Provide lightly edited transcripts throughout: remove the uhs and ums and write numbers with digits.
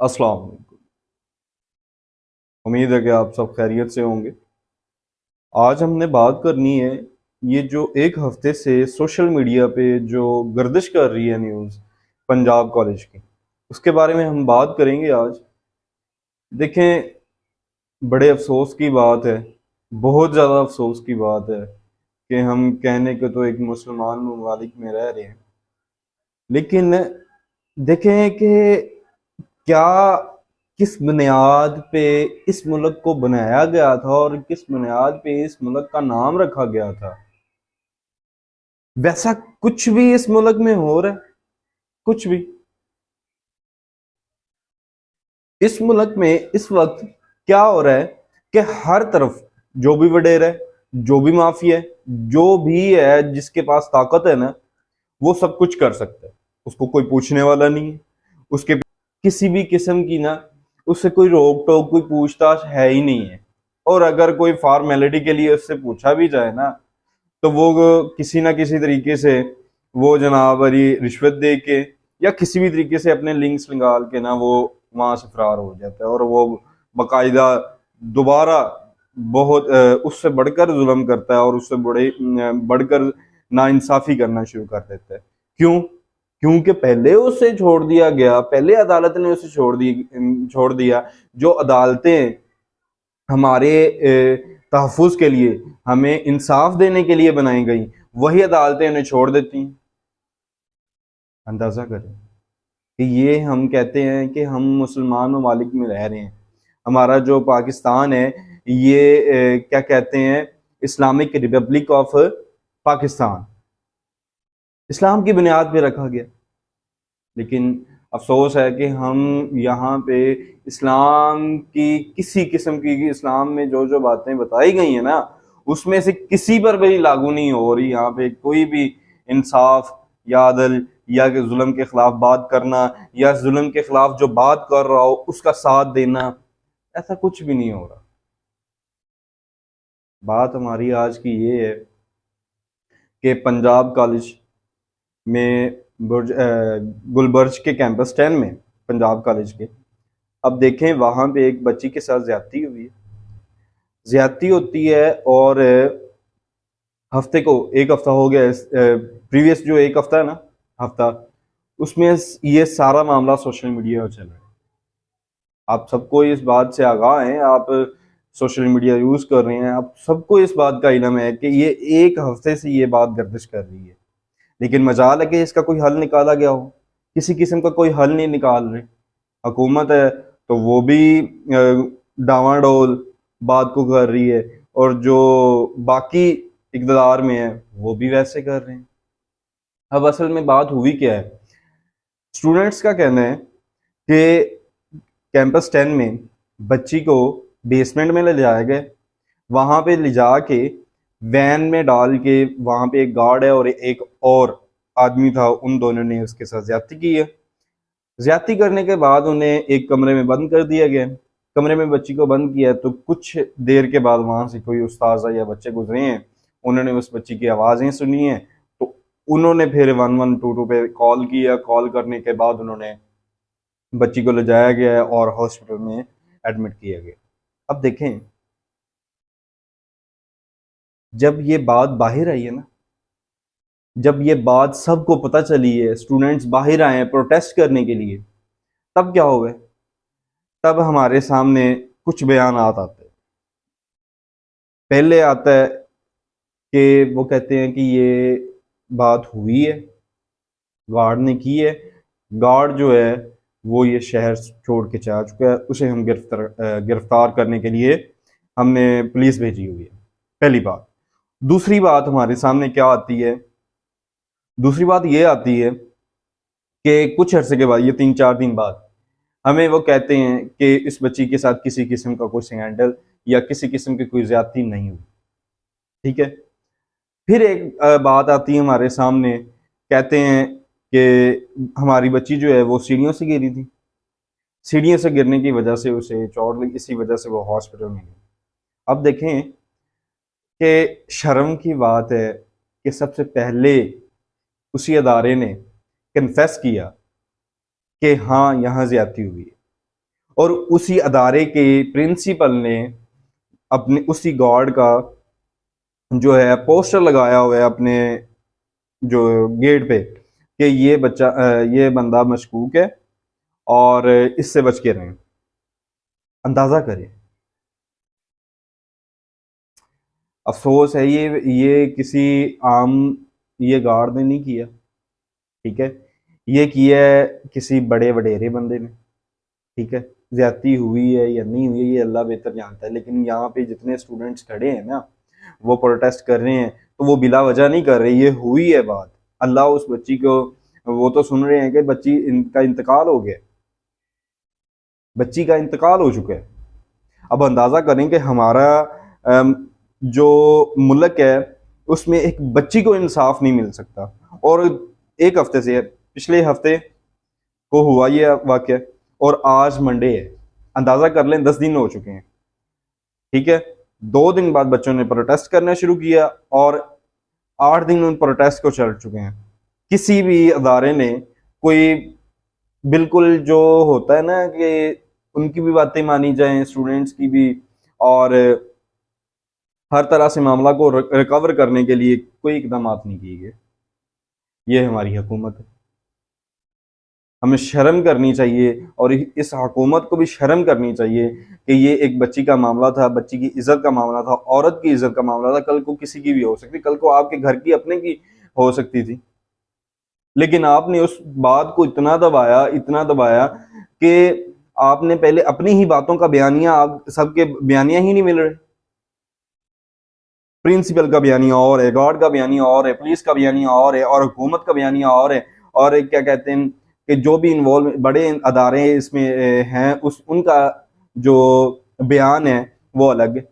अस्सलाम वालेकुम। उम्मीद है कि आप सब खैरियत से होंगे। आज हमने बात करनी है, ये जो एक हफ्ते से सोशल मीडिया पे जो गर्दिश कर रही है न्यूज़ पंजाब कॉलेज की, उसके बारे में हम बात करेंगे आज। देखें, बड़े अफसोस की बात है, बहुत ज़्यादा अफसोस की बात है कि हम कहने को तो एक मुसलमान ममालिक में रह रहे हैं, लेकिन देखें कि क्या, किस बुनियाद पे इस मुल्क को बनाया गया था और किस बुनियाद पे इस मुल्क का नाम रखा गया था, वैसा कुछ भी इस मुल्क में हो रहा है। कुछ भी इस मुल्क में इस वक्त क्या हो रहा है कि हर तरफ जो भी वडेर है, जो भी माफिया है, जो भी है जिसके पास ताकत है ना, वो सब कुछ कर सकता है। उसको कोई पूछने वाला नहीं है, उसके किसी भी किस्म की ना, उससे कोई रोक टोक, कोई पूछताछ है ही नहीं है। और अगर कोई फॉर्मेलिटी के लिए उससे पूछा भी जाए ना, तो वो किसी ना किसी तरीके से वो जनाब अली रिश्वत दे के या किसी भी तरीके से अपने लिंक्स निकाल के ना वो वहां से फरार हो जाता है, और वो बाकायदा दोबारा बहुत उससे बढ़कर जुल्म करता है और उससे बढ़कर नाइंसाफी करना शुरू कर देता है। क्यों? क्योंकि पहले उसे छोड़ दिया गया, पहले अदालत ने उसे छोड़ दिया। जो अदालतें हमारे तहफ़्फ़ुज़ के लिए, हमें इंसाफ देने के लिए बनाई गई, वही अदालतें उन्हें छोड़ देती हैं। अंदाज़ा करें कि ये हम कहते हैं कि हम मुसलमान ममालिक में रह रहे हैं। हमारा जो पाकिस्तान है, ये क्या कहते हैं, इस्लामिक रिपब्लिक ऑफ पाकिस्तान, इस्लाम की बुनियाद पे रखा गया। लेकिन अफसोस है कि हम यहाँ पे इस्लाम की किसी किस्म की, इस्लाम में जो जो बातें बताई गई हैं ना, उसमें से किसी पर भी लागू नहीं हो रही। यहाँ पे कोई भी इंसाफ या अदल या कि जुल्म के खिलाफ बात करना, या जुल्म के खिलाफ जो बात कर रहा हो उसका साथ देना, ऐसा कुछ भी नहीं हो रहा। बात हमारी आज की ये है कि पंजाब कॉलेज में गुलबर्ज के कैंपस 10 में, पंजाब कॉलेज के, अब देखें वहां पे एक बच्ची के साथ ज्यादती हुई है। ज्यादती होती है और हफ्ते को, एक हफ्ता हो गया, प्रीवियस जो एक हफ्ता है ना, हफ्ता, उसमें ये सारा मामला सोशल मीडिया पर चल रहा है। आप सबको इस बात से आगाह हैं, आप सोशल मीडिया यूज कर रहे हैं, आप सबको इस बात का इल्म है कि ये एक हफ्ते से ये बात गर्दिश कर रही है। लेकिन मजाल है कि इसका कोई हल निकाला गया हो। किसी किस्म का कोई हल नहीं निकाल रहे। हुकूमत है तो वो भी डावाडोल बात को कर रही है, और जो बाकी इक़्तिदार में है वो भी वैसे कर रहे हैं। अब असल में बात हुई क्या है, स्टूडेंट्स का कहना है कि कैंपस 10 में बच्ची को बेसमेंट में ले जाया गया। वहां पे ले जाके वैन में डाल के, वहां पे एक गार्ड है और एक और आदमी था, उन दोनों ने उसके साथ ज्यादती की है। ज्यादती करने के बाद उन्हें एक कमरे में बंद कर दिया गया। कमरे में बच्ची को बंद किया तो कुछ देर के बाद वहां से कोई उस्ताजा या बच्चे गुजरे हैं, उन्होंने उस बच्ची की आवाज़ें सुनी हैं, तो उन्होंने फिर 1122 पे कॉल किया। कॉल करने के बाद उन्होंने बच्ची को ले जाया गया और हॉस्पिटल में एडमिट किया गया। अब देखें, जब ये बात बाहर आई है ना, जब ये बात सबको पता चली है, स्टूडेंट्स बाहर आए हैं प्रोटेस्ट करने के लिए, तब क्या हो गए? तब हमारे सामने कुछ बयान आते हैं। पहले आता है कि वो कहते हैं कि ये बात हुई है, गार्ड ने की है, गार्ड जो है वो ये शहर छोड़ के जा चुका है, उसे हम गिरफ्तार करने के लिए हमने पुलिस भेजी हुई है। पहली बात। दूसरी बात हमारे सामने क्या आती है? दूसरी बात ये आती है कि कुछ अरसे के बाद, ये 3-4 दिन बाद, हमें वो कहते हैं कि इस बच्ची के साथ किसी किस्म का कोई स्कैंडल या किसी किस्म की कोई ज्यादती नहीं हुई। ठीक है। फिर एक बात आती है हमारे सामने, कहते हैं कि हमारी बच्ची जो है वो सीढ़ियों से गिरी थी, सीढ़ियों से गिरने की वजह से उसे चोट लगी, इसी वजह से वो हॉस्पिटल में गई। अब देखें कि शर्म की बात है कि सबसे पहले उसी अदारे ने कन्फेस किया कि हाँ, यहाँ ज्यादती हुई है। और उसी अदारे के प्रिंसिपल ने अपने उसी गार्ड का जो है पोस्टर लगाया हुआ है अपने जो गेट पे कि ये बच्चा ये बंदा मशकूक है और इससे बच के रहें। अंदाजा करें। अफसोस है ये किसी आम ये गार्ड ने नहीं किया, ठीक है, ये किया है किसी बड़े वडेरे बंदे ने, ठीक है। ज्यादती हुई है या नहीं हुई ये अल्लाह बेहतर जानता है, लेकिन यहाँ पे जितने स्टूडेंट्स खड़े हैं ना वो प्रोटेस्ट कर रहे हैं तो वो बिला वजह नहीं कर रहे, ये हुई है बात। अल्लाह उस बच्ची को, वो तो सुन रहे हैं कि बच्ची इनका इंतकाल हो गया, बच्ची का इंतकाल हो चुका है। अब अंदाजा करें कि हमारा जो मुल्क है उसमें एक बच्ची को इंसाफ नहीं मिल सकता। और एक हफ्ते से, पिछले हफ्ते को हुआ ये वाकया और आज मंडे है, अंदाजा कर लें 10 दिन हो चुके हैं, ठीक है। 2 दिन बाद बच्चों ने प्रोटेस्ट करना शुरू किया और 8 दिन उन प्रोटेस्ट को चल चुके हैं। किसी भी अदारे ने कोई बिल्कुल जो होता है ना कि उनकी भी बातें मानी जाएं, स्टूडेंट्स की भी, और हर तरह से मामला को रिकवर करने के लिए कोई इकदाम नहीं किए गए। ये हमारी हुकूमत है, हमें शर्म करनी चाहिए और इस हुकूमत को भी शर्म करनी चाहिए कि ये एक बच्ची का मामला था, बच्ची की इज्जत का मामला था, औरत की इज्जत का मामला था। कल को किसी की भी हो सकती, कल को आपके घर की अपने की हो सकती थी, लेकिन आपने उस बात को इतना दबाया कि आपने पहले अपनी ही बातों का बयानिया, आप सबके बयानिया ही नहीं मिल रहे। प्रिंसिपल का बयानिया और है, गार्ड का बयानिया और है, पुलिस का बयानिया और है, और हुकूमत का बयानिया और है, और क्या कहते हैं कि जो भी इन्वॉल्व बड़े अदारे इसमें हैं उनका जो बयान है वो अलग है।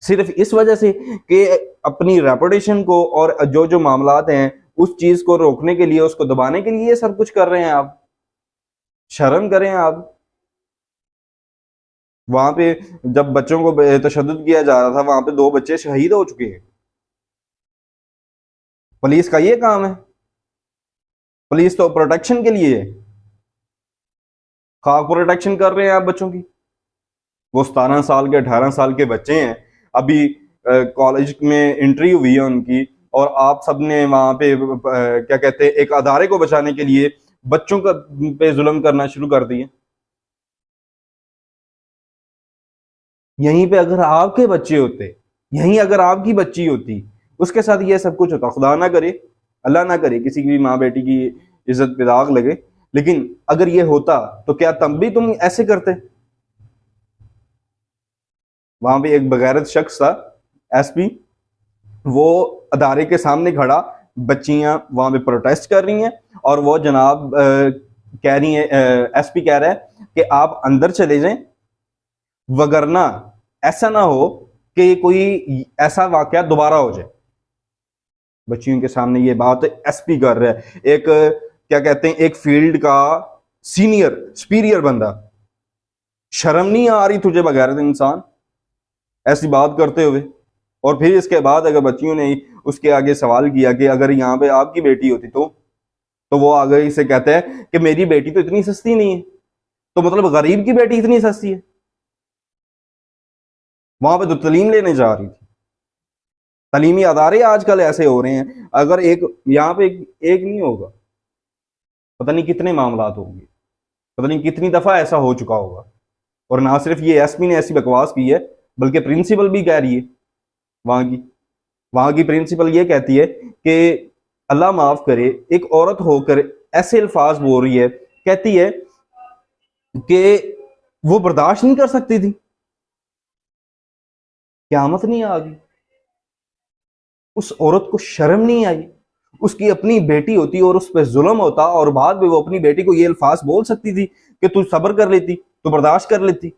सिर्फ इस वजह से कि अपनी रेपुटेशन को और जो जो मामलात हैं उस चीज को रोकने के लिए, उसको दबाने के लिए ये सब कुछ कर रहे हैं आप। शर्म करें आप। वहां पे जब बच्चों को तशद्दुद किया जा रहा था वहां पे 2 बच्चे शहीद हो चुके हैं। पुलिस का ये काम है, पुलिस तो प्रोटेक्शन के लिए है, खाक प्रोटेक्शन कर रहे हैं आप बच्चों की। वो 17 साल के 18 साल के बच्चे हैं, अभी कॉलेज में एंट्री हुई है उनकी, और आप सबने वहां पे क्या कहते हैं एक अदारे को बचाने के लिए बच्चों का पे जुल्म करना शुरू कर दिए। यहीं पे अगर आपके बच्चे होते, यहीं अगर आपकी बच्ची होती, उसके साथ ये सब कुछ होता। खुदा ना करे, अल्लाह ना करे किसी की भी माँ बेटी की इज्जत पे दाग लगे, लेकिन अगर ये होता तो क्या तब भी तुम ऐसे करते? वहां पे एक बगैरत शख्स था, एसपी, वो अदारे के सामने खड़ा, बच्चियां वहां पे प्रोटेस्ट कर रही हैं और वो जनाब कह रही है, एसपी कह रहा है कि आप अंदर चले जाएं, वगरना ऐसा ना हो कि कोई ऐसा वाकया दोबारा हो जाए। बच्चियों के सामने ये बात एसपी कर रहा है, एक क्या कहते हैं एक फील्ड का सीनियर सुपीरियर बंदा। शर्म नहीं आ रही तुझे बगैर इंसान ऐसी बात करते हुए? और फिर इसके बाद अगर बच्चियों ने उसके आगे सवाल किया कि अगर यहाँ पे आपकी बेटी होती तो वो आगे इसे कहता है कि मेरी बेटी तो इतनी सस्ती नहीं है। तो मतलब गरीब की बेटी इतनी सस्ती है? वहां पे तो तालीम लेने जा रही थी। तालीमी अदारे आजकल ऐसे हो रहे हैं, अगर एक यहाँ पे एक नहीं होगा, पता नहीं कितने मामला होंगे, पता नहीं कितनी दफा ऐसा हो चुका होगा। और ना सिर्फ ये एसपी ने ऐसी बकवास की है, बल्कि प्रिंसिपल भी कह रही है। वहां की प्रिंसिपल ये कहती है कि अल्लाह माफ करे, एक औरत होकर ऐसे अल्फाज बोल रही है, कहती है कि वो बर्दाश्त नहीं कर सकती थी। क़यामत नहीं आ गई? उस औरत को शर्म नहीं आई? उसकी अपनी बेटी होती और उस पर जुल्म होता और बाद में वो अपनी बेटी को ये अल्फाज बोल सकती थी कि तू सब्र कर लेती, तू बर्दाश्त कर लेती।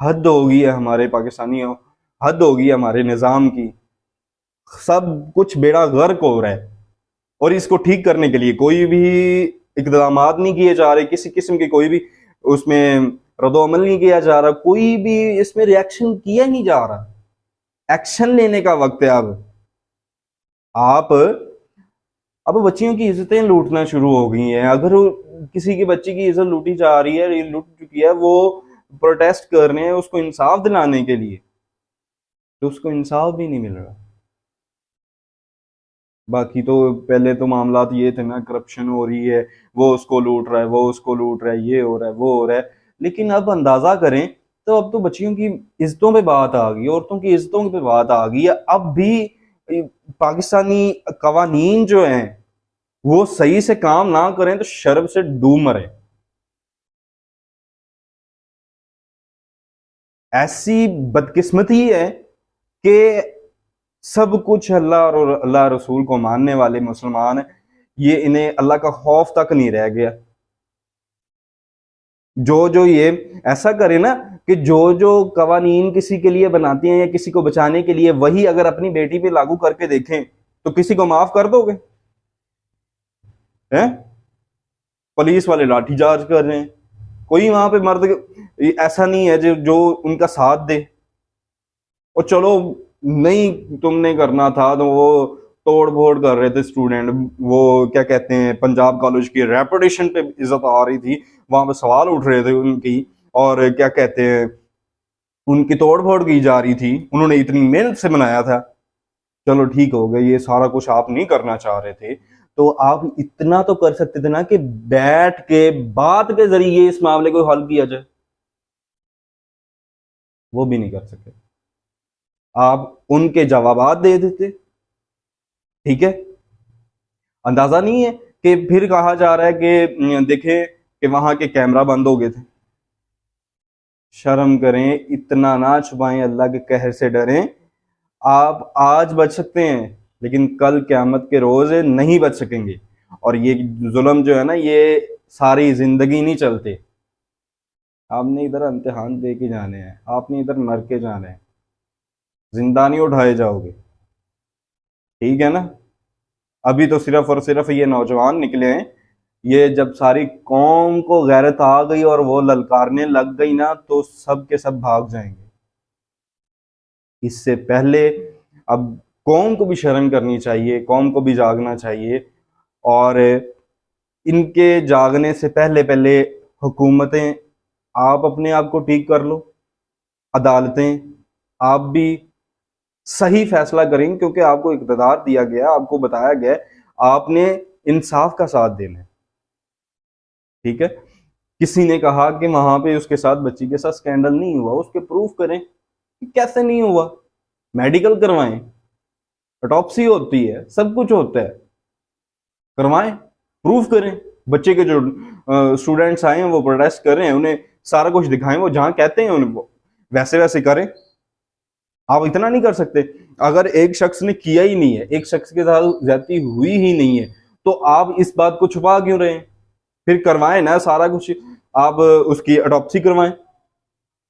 हद होगी है हमारे पाकिस्तानियों, हद होगी हमारे निज़ाम की। सब कुछ बेड़ा गर्क हो रहा है और इसको ठीक करने के लिए कोई भी इकदाम नहीं किए जा रहे, किसी किस्म के कोई भी उसमें रद्दोअमल नहीं किया जा रहा, कोई भी इसमें रिएक्शन किया नहीं जा रहा। एक्शन लेने का वक्त है अब। आप अब बच्चियों की इज्जतें लूटना शुरू हो गई हैं। अगर किसी की बच्ची की इज्जत लूटी जा रही है, लूट चुकी है, वो प्रोटेस्ट कर रहे हैं उसको इंसाफ दिलाने के लिए, तो उसको इंसाफ भी नहीं मिल रहा। बाकी तो पहले तो मामलात ये थे ना, करप्शन हो रही है, वो उसको लूट रहा है, वो उसको लूट रहा है, ये हो रहा है, वो हो रहा है। लेकिन अब अंदाजा करें तो अब तो बच्चियों की इज्जतों पे बात आ गई, औरतों की इज्जतों पे बात आ गई है। अब भी पाकिस्तानी कवानीन जो हैं वो सही से काम ना करें तो शर्म से डूब मरे। ऐसी बदकिस्मती है कि सब कुछ अल्लाह और अल्लाह रसूल को मानने वाले मुसलमान, ये इन्हें अल्लाह का खौफ तक नहीं रह गया। जो जो ये ऐसा करे ना कि जो जो कवानीन किसी के लिए बनाती हैं या किसी को बचाने के लिए, वही अगर अपनी बेटी पे लागू करके देखें तो किसी को माफ कर दोगे? हैं? पुलिस वाले लाठीचार्ज कर रहे हैं, कोई वहां पे मर्द ऐसा नहीं है जो उनका साथ दे। और चलो नहीं तुमने करना था तो वो तोड़ फोड़ कर रहे थे स्टूडेंट, वो क्या कहते हैं पंजाब कॉलेज की रेपुटेशन पे इज्जत आ रही थी, वहां पे सवाल उठ रहे थे उनकी, और क्या कहते हैं उनकी तोड़ फोड़ की जा रही थी, उन्होंने इतनी मेहनत से बनाया था। चलो ठीक हो गया, ये सारा कुछ आप नहीं करना चाह रहे थे तो आप इतना तो कर सकते थे ना कि बैठ के बात के जरिए इस मामले को हल किया जाए। वो भी नहीं कर सके, आप उनके जवाबात दे देते। ठीक है, अंदाजा नहीं है कि फिर कहा जा रहा है कि देखें कि वहां के कैमरा बंद हो गए थे। शर्म करें, इतना ना छुपाएं, अल्लाह के कहर से डरें। आप आज बच सकते हैं लेकिन कल क़यामत के रोज नहीं बच सकेंगे। और ये जुल्म जो है ना, ये सारी जिंदगी नहीं चलते। आपने इधर इम्तिहान दे के जाने हैं, आपने इधर मर के जाना है, जिंदा नहीं उठाए जाओगे। ठीक है ना? अभी तो सिर्फ और सिर्फ ये नौजवान निकले हैं, ये जब सारी कौम को गैरत आ गई और वो ललकारने लग गई ना, तो सब के सब भाग जाएंगे। इससे पहले अब कौम को भी शर्म करनी चाहिए, कौम को भी जागना चाहिए। और इनके जागने से पहले पहले हुकूमतें, आप अपने आप को ठीक कर लो, अदालतें आप भी सही फैसला करेंगे क्योंकि आपको इक़्तिदार दिया गया, आपको बताया गया, आपने इंसाफ का साथ देना है। ठीक है, किसी ने कहा कि वहां पे उसके साथ, बच्ची के साथ स्कैंडल नहीं हुआ, उसके प्रूफ करें कि कैसे नहीं हुआ, मेडिकल करवाएं, ऑटोप्सी होती है, सब कुछ होता है, करवाएं, प्रूफ करें। बच्चे के जो स्टूडेंट्स आए हैं वो प्रोटेस्ट कर रहे हैं, उन्हें सारा कुछ दिखाएं, वो जहां कहते हैं उनको वैसे वैसे करें। आप इतना नहीं कर सकते? अगर एक शख्स ने किया ही नहीं है, एक शख्स के साथ ज्यादती हुई ही नहीं है, तो आप इस बात को छुपा क्यों रहे हैं? फिर करवाएं ना सारा कुछ, आप उसकी ऑटोप्सी करवाएं,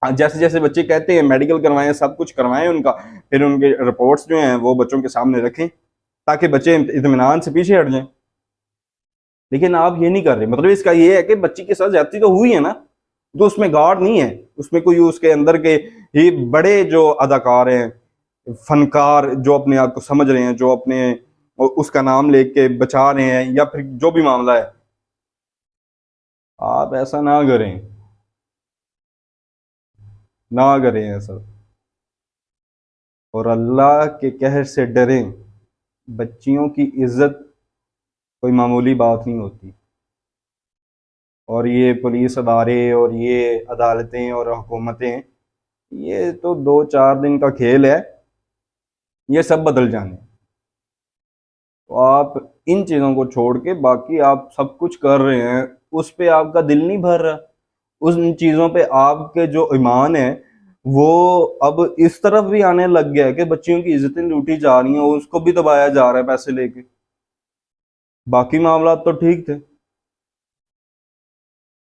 जैसे जैसे बच्चे कहते हैं मेडिकल करवाएं, सब कुछ करवाएं उनका, फिर उनके रिपोर्ट्स जो हैं वो बच्चों के सामने रखें ताकि बच्चे इत्मीनान से पीछे हट जाएं। लेकिन आप ये नहीं कर रहे। मतलब इसका ये है कि बच्ची के साथ ज्यादती तो हुई है ना, तो उसमें गार्ड नहीं है, उसमें कोई उसके अंदर के ये बड़े जो अदाकार हैं, फनकार जो अपने आप को समझ रहे हैं, जो अपने उसका नाम लेके बचा रहे हैं, या फिर जो भी मामला है, आप ऐसा ना करें, ना करें ऐसा। और अल्लाह के कहर से डरें। बच्चियों की इज्जत कोई मामूली बात नहीं होती। और ये पुलिस अदारे और ये अदालतें और हुकूमतें, ये तो 2-4 दिन का खेल है, ये सब बदल जाने। तो आप इन चीज़ों को छोड़ के बाकी आप सब कुछ कर रहे हैं, उस पे आपका दिल नहीं भर रहा, उन चीज़ों पे आपके जो ईमान है वो अब इस तरफ भी आने लग गया है कि बच्चियों की इज्जतें लूटी जा रही हैं, उसको भी दबाया जा रहा है पैसे लेके। बाकी मामला तो ठीक थे।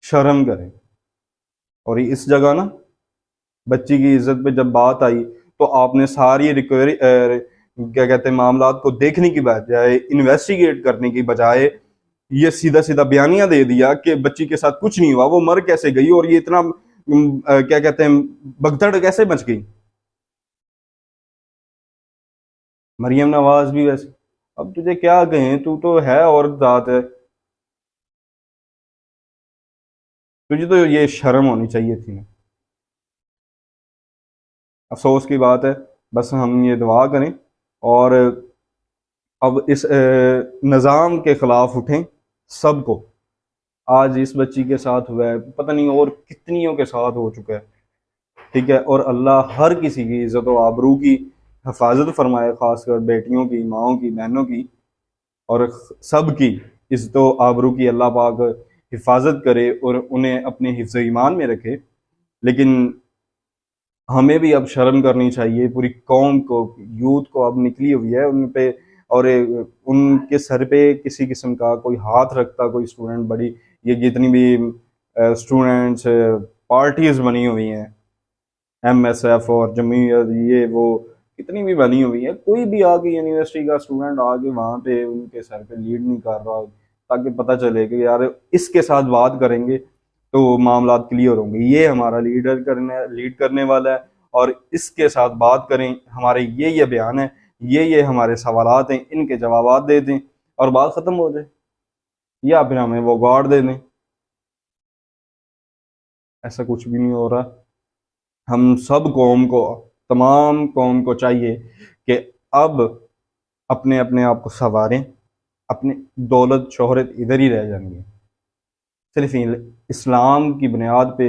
शर्म करें। और इस जगह ना, बच्ची की इज्जत पे जब बात आई तो आपने सारी रिकवरी क्या कहते हैं मामलात को देखने की बजाय, इन्वेस्टिगेट करने की बजाय, ये सीधा सीधा बयानिया दे दिया कि बच्ची के साथ कुछ नहीं हुआ, वो मर कैसे गई, और ये इतना क्या कहते हैं भगदड़ कैसे मच गई। मरियम नवाज भी वैसे, अब तुझे क्या कहें, तू तो है औरत ज़ात है, तुझे तो ये शर्म होनी चाहिए थी ना। अफसोस की बात है। बस हम ये दुआ करें और अब इस निज़ाम के खिलाफ उठें सबको। आज इस बच्ची के साथ हुआ है, पता नहीं और कितनियों के साथ हो चुका है। ठीक है, और अल्लाह हर किसी की इज्जत और आबरू की हिफाजत फरमाए, खासकर बेटियों की, माओ की, बहनों की, और सब की इज्जत और आबरू की अल्लाह पाक हिफाजत करे और उन्हें अपने हिफ्ज़ ईमान में रखे। लेकिन हमें भी अब शर्म करनी चाहिए, पूरी कौम को, यूथ को अब निकली हुई है उन पे, और उनके सर पे किसी किस्म का कोई हाथ रखता कोई स्टूडेंट, बड़ी ये जितनी भी स्टूडेंट्स पार्टीज बनी हुई हैं, एमएसएफ और जमीयत, ये वो कितनी भी बनी हुई है, कोई भी आके यूनिवर्सिटी का स्टूडेंट आके वहाँ पे उनके सर पे लीड नहीं कर रहा, ताकि पता चले कि यार इसके साथ बात करेंगे तो मामला क्लियर होंगे, ये हमारा लीड करने वाला है, और इसके साथ बात करें, हमारे ये बयान है, ये हमारे सवालात हैं, इनके जवाब दे दें और बात ख़त्म हो जाए, या फिर हमें वो गार्ड दे दें। ऐसा कुछ भी नहीं हो रहा। हम सब कौम को, तमाम कौम को चाहिए कि अब अपने अपने आप को संवारें। अपनी दौलत शोहरत इधर ही रह जाएंगी, सिर्फ इस्लाम की बुनियाद पे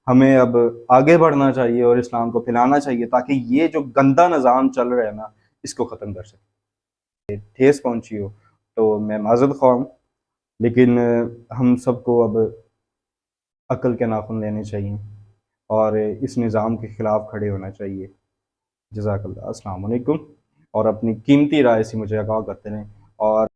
हमें अब आगे बढ़ना चाहिए और इस्लाम को फैलाना चाहिए, ताकि ये जो गंदा निज़ाम चल रहा है ना, इसको ख़त्म कर सके। ठेस पहुंची हो तो मैं माज़रत ख्वाह हूँ, लेकिन हम सबको अब अक्ल के नाखून लेने चाहिए और इस निज़ाम के ख़िलाफ़ खड़े होना चाहिए। जज़ाकल्लाह, अस्सलाम वालेकुम। और अपनी कीमती राय से मुझे आगाह करते रहें। और